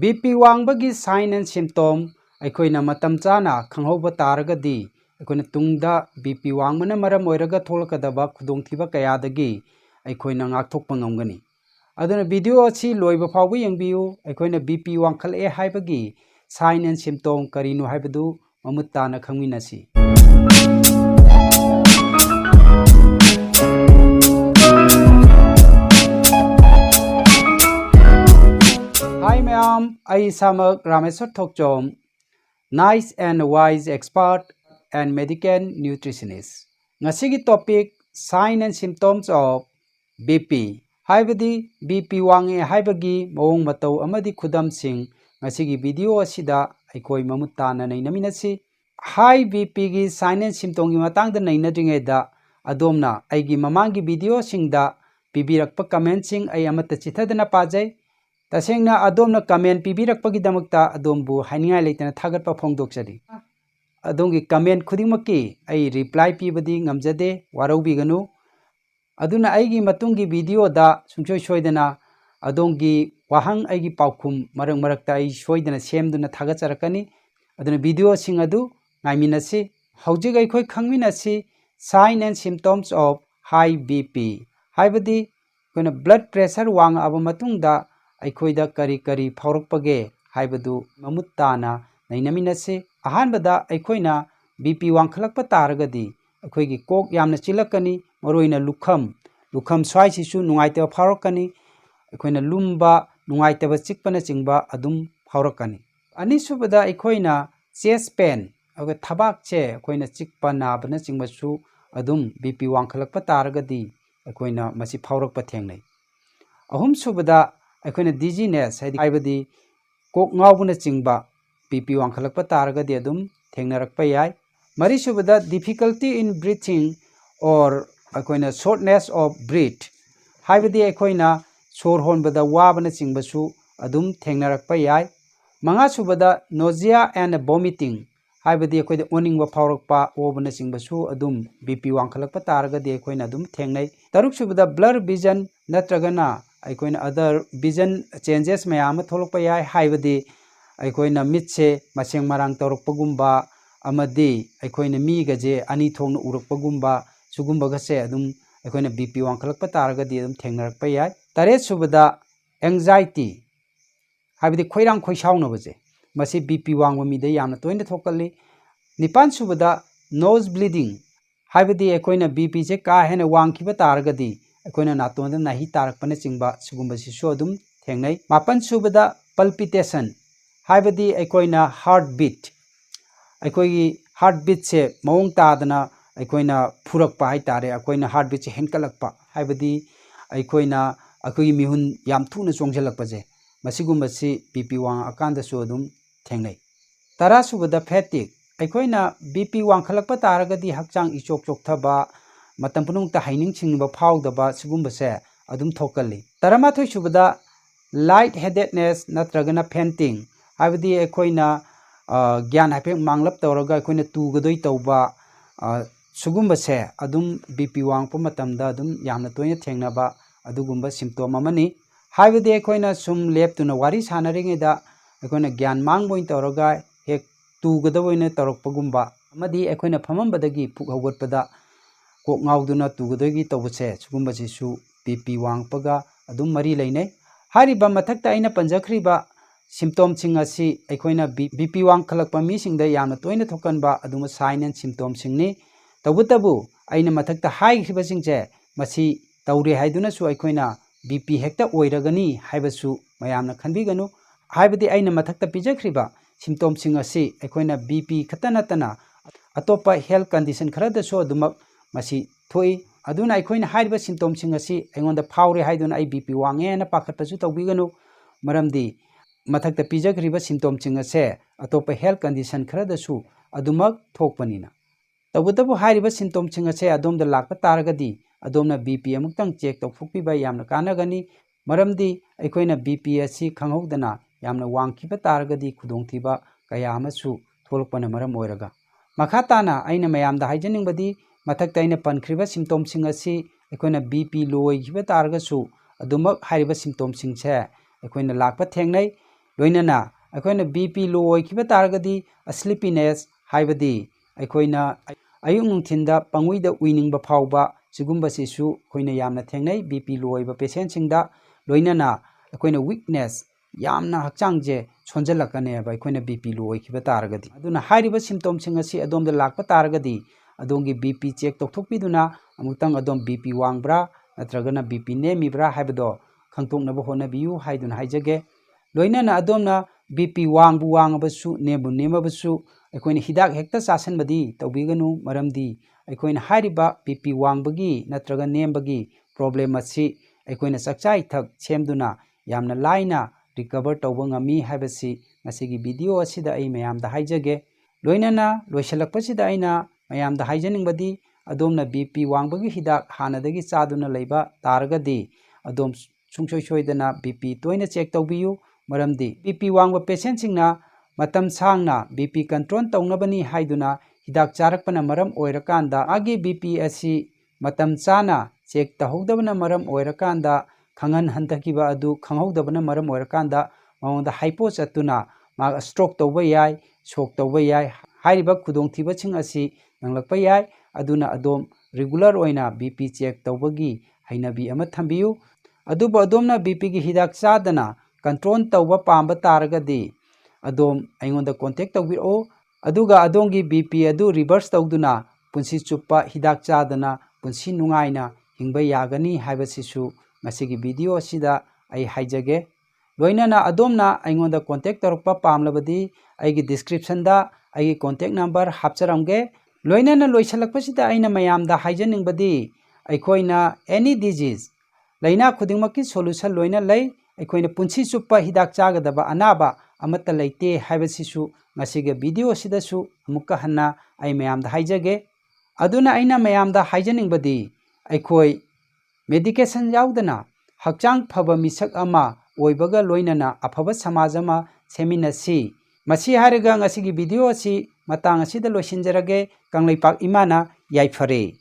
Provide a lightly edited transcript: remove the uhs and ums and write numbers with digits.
BP wangbagi sign and symptom aikoina matam chana khanghoba taragadi aikoina tungda BP wangmana maram oiraga tholakadaba khudongthiba kayadagi aikoina ngakthokpa ngamgani aduna video achi loiba fawba yengbiu aikoina BP wangkhale haibagi sign and symptom karino haibadu mamutana khangminasi. Hi ma'am, I am Rameshwar Thokchom, nice and wise expert and medical nutritionist. Ngasigi topic sign and symptoms of BP. Haibadi BP wange haibagi maung matau amadi khudam sing ngasigi video asida aikoi mamutana nainaminasi. High BP gi sign and symptom gi matang da nainadringeda adomna aigi mamangi video singda pibirakpa comment sing ay amata chithadana pajai. Tasengna adomna comment pibirakpagidamakta adombu haningai leitana thagatpa phongdokchari adongi comment khudimaki ai reply pibadi ngamjade warobiganu aduna aigi matungi video da sungchoi soidana adongi wahang aigi paukhum marang marakta ai soidana semduna thagacharakani aduna video sing adu ngaiminasi haujig aikhoi khangminasi sign and symptoms of high BP haibadi koina blood pressure wang aba matungda aikoida kari kari phaurakpage haibadu mamutana nainaminase ahanbada aikoina BP wangkhalakpa taragadi aikoigi kok yamna chilakani maroina lukham swai sisu nungaiteba phaurakani aikoina lumba nungaiteba chikpana chingba adum phaurakani anisubada aikoina chest pain aga thabak che aikoina chikpa nabana chingbasu adum BP wangkhalakpa taragadi aikoina masi phaurakpa thengnai ahum subada aikoina dizziness haibadi kok ngaubuna chingba BP wangkhalakpa taragadi adum thengnarakpa yai mari subada difficulty in breathing or aikoina shortness of breath haibadi aikoina sor honbada wabana chingbasu adum thengnarakpa yai manga subada nausea and vomiting haibadi aikoida oningba phaurakpa obana chingbasu adum BP wangkhalakpa taragadi aikoina adum thengnai taruk subada blur vision natragana aikoina other vision changes mayam tholokpa yai haibadi aikoina mitse maseng marang torokpagumba amadi aikoina mi gaje ani thongna urakpagumba sugumba gase adum aikoina BP wangkhalakpa taragadi adum thengnarakpa yai tare subada anxiety haibadi khoirang khoisauna baje masi BP wangba mide yamna toina thokalli nipan subada nose bleeding haibadi aikoina BP je ka hena wangkhiba taragadi aikoina natonda nahi tarakpana chingba sugumba sisu adum thengnai mapan subada palpitation haibadi aikoina heartbeat aikoigi heartbeat se maung tadana aikoina phurakpa hai tare aikoina heartbeat se henkalakpa haibadi aikoina akoigi mihun yam thuna chongjalakpa je masigumba si BP wang akanda su adum thengnai tara subada fatigue aikoina BP wangkhalakpa taragadi hakchang ichok chokthaba matam punungta haining chingba phawdaba sigumba se adum thokalli taramathoi subada light headedness natragana fainting haibadi aikoina gyan hape manglap tawraga aikoina tugadoi tawba sugumba se adum BP wangpa matamda adum yamna toina thengnaba adugumba symptom amani haibadi aikoina sum leptuna wari sanaringeda aikoina gyan mangboin tawraga hek tugadoina tawrakpagumba amadi aikoina phamambadagi puk hawgatpada kok ngauduna tugadoigi tawbase sugumba sisu BP wangpaga adum mari leinai hariba mathakta aina panjakhriba symptom sing asi aikoina BP wangkhalakpa mi singda yamna toina thokanba aduma sign and symptom singni tawbutabu aina mathakta haikhriba singche masi tawre haiduna su aikoina BP hekta oiragani haibasu mayamna khanbiganu haibadi aina mathakta pijakhriba symptom sing asi aikoina BP khatanatana atopa health condition kharada so adumak masi thoi aduna aikoina haiba symptom sing asi aingonda phawre haiduna ai BP wange na pakhatpasu tawbiganu maramdi mathakta pijakhriba symptom sing ase atopa health condition kharada su adumak thokpanina tawbutabu haiba symptom sing ase adomda lakpa taragadi adomna BP amuktang check tawphukpiba yamna kanagani maramdi aikoina BP asi khanghodana yamna wangkhiba taragadi khudongthiba kaya amasu tholokpana maram oiraga makhatana aina mayamda haijaningbadi mathakta aina pankhriba symptom sing asi aikoina BP loi khiba taragasu adumak haiba symptom sing che aikoina lakpa thengnai loinana akoina BP low oikiba taragadi sleepiness haibadi akoina ayung nungthinda pangui da uining ba phawba sigumba sisu koina yamna thengnai BP low oiba patient singda loinana akoina weakness yamna hakchang je sonjalakane ba akoina BP low oikiba taragadi aduna hairiba symptom sing asi adom da lakpa taragadi adongi BP check tokthokpiduna amutang adom BP wangbra natragana BP nemibra haibado khangtoknaba honabiyu haiduna haijage loinana adomna BP wangbu wangabasu nebu nemabasu akoina hidak hekta chasanbadi tawbiganu maramdi akoina hairiba BP wangbagi natraga nembagi problem asi akoina sakchai thak semduna yamna laina recover tawba ngami haibasi ngasigi video asida ai mayamda haijage loinana loisalakpasida aina mayamda haijaningbadi adomna BP wangbagi hidak hanadagi chaduna leiba taragadi adom sungsoi soidana BP toina check tawbiyu maramdi BP wangba patient singna matam sangna BP control tawnabani haiduna hidak charakpana maram oirakanda agi BP asi matam chana check tahogdabana maram oirakanda khangan hantakiba adu khanghodabana maram oirakanda maonda hypo chatuna ma stroke tawba yai shock tawba yai hairiba khudong thiba ching asi nanglakpa yai aduna adom regular oina BP check tawbagi hainabi ama thambiyu aduba adomna BP gi hidak chadana control tawba pamba taragadi adom aingonda contact tawbiro aduga adongi BP adu reverse tawduna punsi chuppa hidak chadana punsi nungaina hingba yagani haibasisu ngasigi video asida ai haijage loinana adomna aingonda contact tarukpa pamlabadi aigi description da aigi contact number hapcharamge loinana loisalakpasida aina mayamda haijaningbadi aikoina any disease laina khudingmaki solution loina lei aikoina punsi chuppa hidak chagadaba anaba amata leite haibasisu ngasiga video sidasu amukka hanna ai mayamda haijage aduna aina mayamda haijaningbadi aikoi medication yaudana hakchang phaba misak ama oibaga loinana aphaba samaj ama seminasi masi hariga ngasigi video asi matang asida loisinjarage kanglaipak imana yaifare